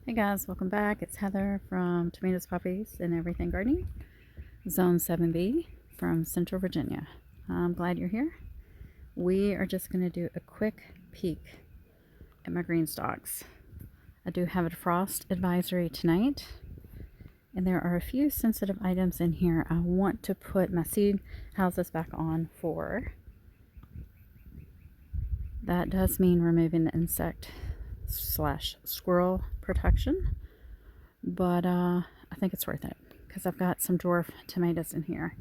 Hey guys, welcome back. It's Heather from Tomatoes, Puppies, and Everything Gardening, Zone 7B from Central Virginia. I'm glad you're here. We are just going to do a quick peek at my green stalks. I do have a frost advisory tonight, and there are a few sensitive items in here I want to put my seed houses back on for. That does mean removing the insect / squirrel protection, but I think it's worth it because I've got some dwarf tomatoes in here.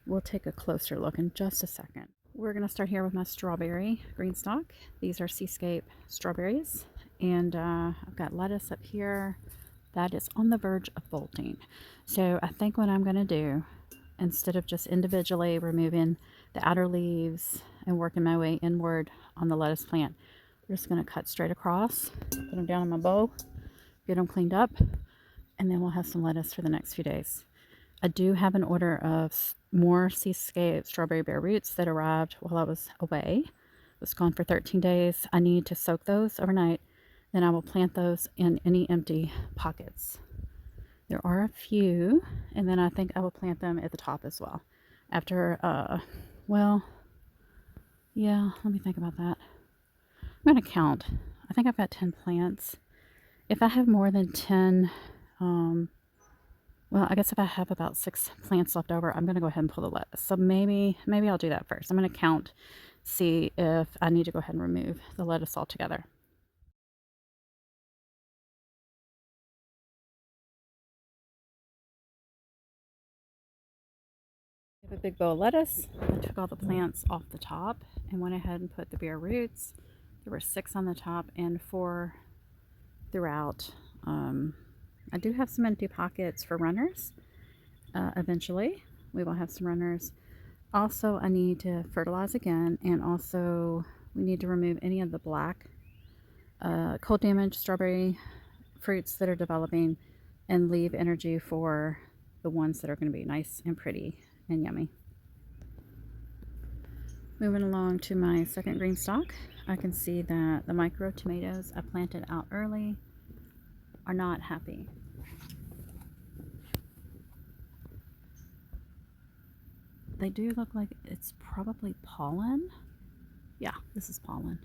We'll take a closer look in just a second. We're going to start here with my strawberry Greenstalk. These are Seascape strawberries, and I've got lettuce up here that is on the verge of bolting. So I think what I'm going to do, instead of just individually removing the outer leaves and working my way inward on the lettuce plant, we're just going to cut straight across, put them down in my bowl, get them cleaned up, and then we'll have some lettuce for the next few days. I do have an order of more Seascape strawberry bare roots that arrived while I was away. I was gone for 13 days. I need to soak those overnight. Then I will plant those in any empty pockets. There are a few, and then I think I will plant them at the top as well. After, let me think about that. I'm going to count. I think I've got 10 plants. If I have more than 10, I guess if I have about 6 plants left over, I'm going to go ahead and pull the lettuce. So maybe I'll do that first. I'm going to count, see if I need to go ahead and remove the lettuce altogether. I have a big bowl of lettuce. I took all the plants off the top and went ahead and put the bare roots. There were 6 on the top and 4 throughout. I do have some empty pockets for runners. Eventually, we will have some runners. Also, I need to fertilize again, and also we need to remove any of the black cold damaged strawberry fruits that are developing and leave energy for the ones that are going to be nice and pretty and yummy. Moving along to my second green stalk, I can see that the micro tomatoes I planted out early are not happy. They do look like it's probably pollen. Yeah, this is pollen.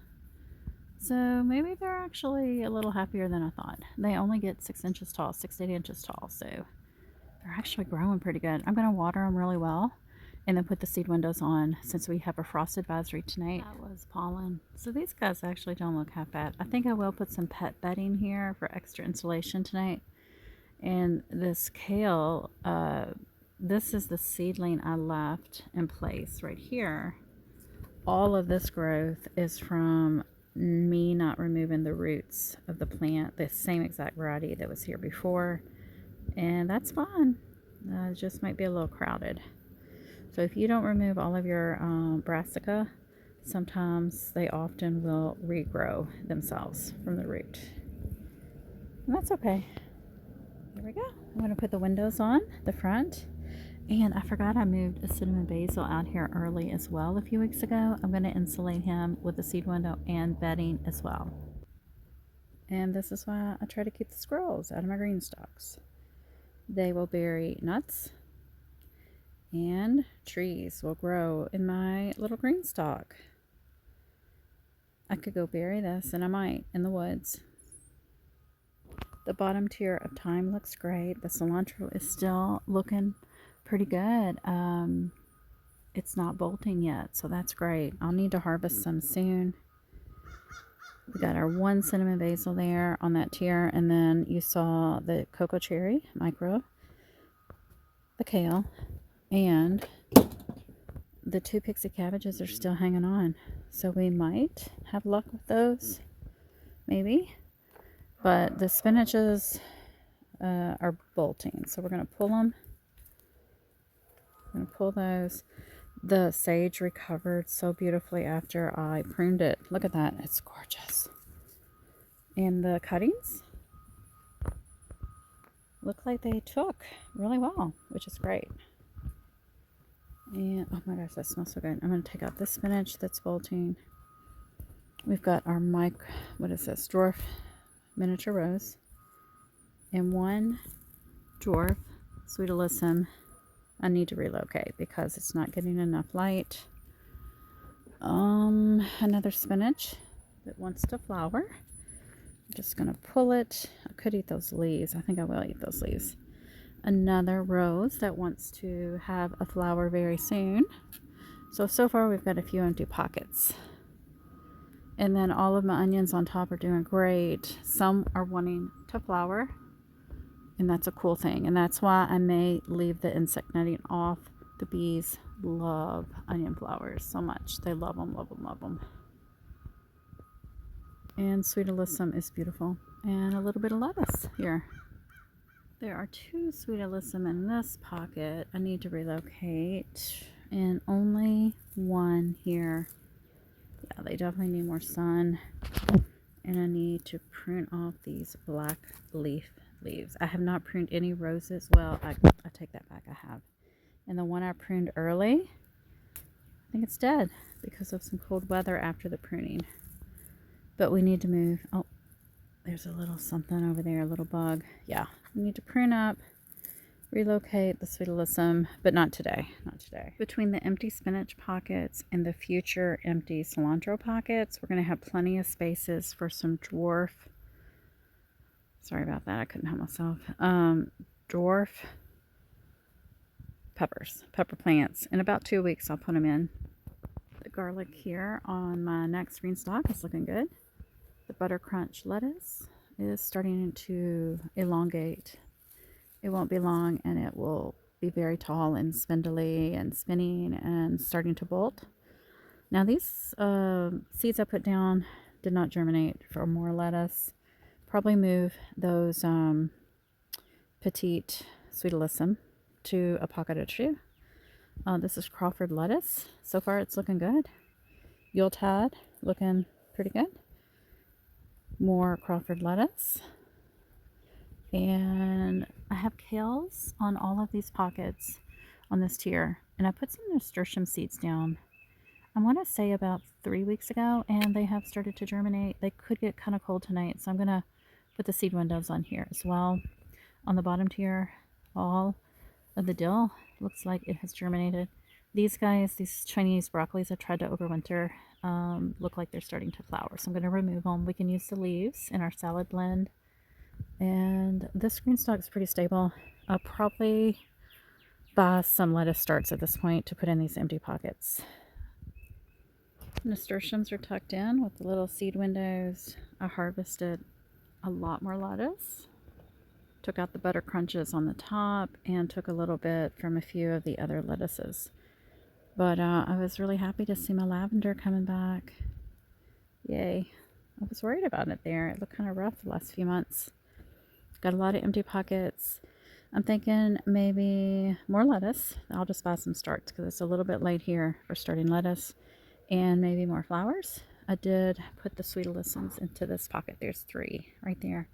So maybe they're actually a little happier than I thought. They only get 6 inches tall, 6 to 8 inches tall, so they're actually growing pretty good. I'm going to water them really well and then put the seed windows on since we have a frost advisory tonight. That was pollen. So these guys actually don't look half bad. I think I will put some pet bedding here for extra insulation tonight. And this kale, this is the seedling I left in place right here. All of this growth is from me not removing the roots of the plant, the same exact variety that was here before, and that's fine. It just might be a little crowded. So if you don't remove all of your brassica, sometimes they often will regrow themselves from the root, and that's okay. Here we go. I'm going to put the windows on the front. And I forgot I moved a cinnamon basil out here early as well a few weeks ago. I'm going to insulate him with the seed window and bedding as well. And this is why I try to keep the squirrels out of my green stalks. They will bury nuts, and trees will grow in my little green stalk. I could go bury this, and I might, in the woods. The bottom tier of thyme looks great. The cilantro is still looking pretty good. It's not bolting yet, so that's great. I'll need to harvest some soon. We got our 1 cinnamon basil there on that tier, and then you saw the cocoa cherry micro, the kale, and the 2 pixie cabbages are still hanging on. So we might have luck with those, maybe. But the spinaches are bolting, so we're going to pull them. I'm going to pull those. The sage recovered so beautifully after I pruned it. Look at that. It's gorgeous. And the cuttings look like they took really well, which is great. And oh my gosh, that smells so good. I'm going to take out this spinach that's bolting. We've got our dwarf miniature rose. and one dwarf sweet alyssum I need to relocate because it's not getting enough light. Another spinach that wants to flower. I'm just gonna pull it. I could eat those leaves. I think I will eat those leaves. Another rose that wants to have a flower very soon. So far we've got a few empty pockets. And then all of my onions on top are doing great. Some are wanting to flower, and that's a cool thing. And that's why I may leave the insect netting off. The bees love onion flowers so much. They love them, love them, love them. And sweet alyssum is beautiful. And a little bit of lettuce here. There are 2 sweet alyssum in this pocket. I need to relocate. And only 1 here. Yeah, they definitely need more sun. And I need to prune off these black leaves. I have not pruned any roses. Well, I take that back. I have. And the one I pruned early, I think it's dead because of some cold weather after the pruning. But we need to move. Oh, there's a little something over there, a little bug. Yeah, we need to prune up, relocate the sweet alyssum, but not today. Not today. Between the empty spinach pockets and the future empty cilantro pockets, we're going to have plenty of spaces for some dwarf. Sorry about that. I couldn't help myself. Dwarf pepper plants. In about 2 weeks, I'll put them in. The garlic here on my next Greenstalk is looking good. The butter crunch lettuce is starting to elongate. It won't be long and it will be very tall and spindly and spinning and starting to bolt. Now these seeds I put down did not germinate for more lettuce. Probably move those petite sweet alyssum to a pocket or 2. This is Crawford lettuce. So far it's looking good. Yuletide looking pretty good. More Crawford lettuce. And I have kales on all of these pockets on this tier. And I put some nasturtium seeds down, I want to say about 3 weeks ago, and they have started to germinate. They could get kind of cold tonight, so I'm going to put the seed windows on here as well. On the bottom tier, all of the dill looks like it has germinated. These guys, these Chinese broccolis I tried to overwinter, look like they're starting to flower. So I'm going to remove them. We can use the leaves in our salad blend. And this Greenstalk is pretty stable. I'll probably buy some lettuce starts at this point to put in these empty pockets. Nasturtiums are tucked in with the little seed windows. I harvested a lot more lettuce. Took out the butter crunches on the top and took a little bit from a few of the other lettuces. But I was really happy to see my lavender coming back. Yay. I was worried about it there. It looked kind of rough the last few months. Got a lot of empty pockets. I'm thinking maybe more lettuce. I'll just buy some starts because it's a little bit late here for starting lettuce. And maybe more flowers. I did put the sweet alyssums into this pocket. There's 3 right there.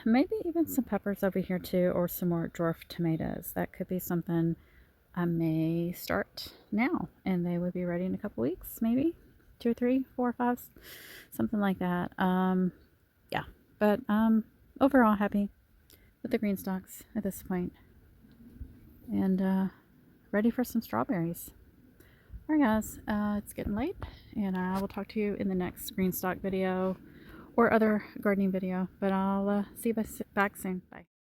Maybe even some peppers over here too, or some more dwarf tomatoes. That could be something I may start now, and they would be ready in a couple weeks, maybe 2 or 3, 4 or 5, something like that. Yeah, but overall happy with the Greenstalks at this point, and ready for some strawberries. Alright guys, it's getting late, and I will talk to you in the next Greenstalk video or other gardening video, but I'll see you back soon. Bye.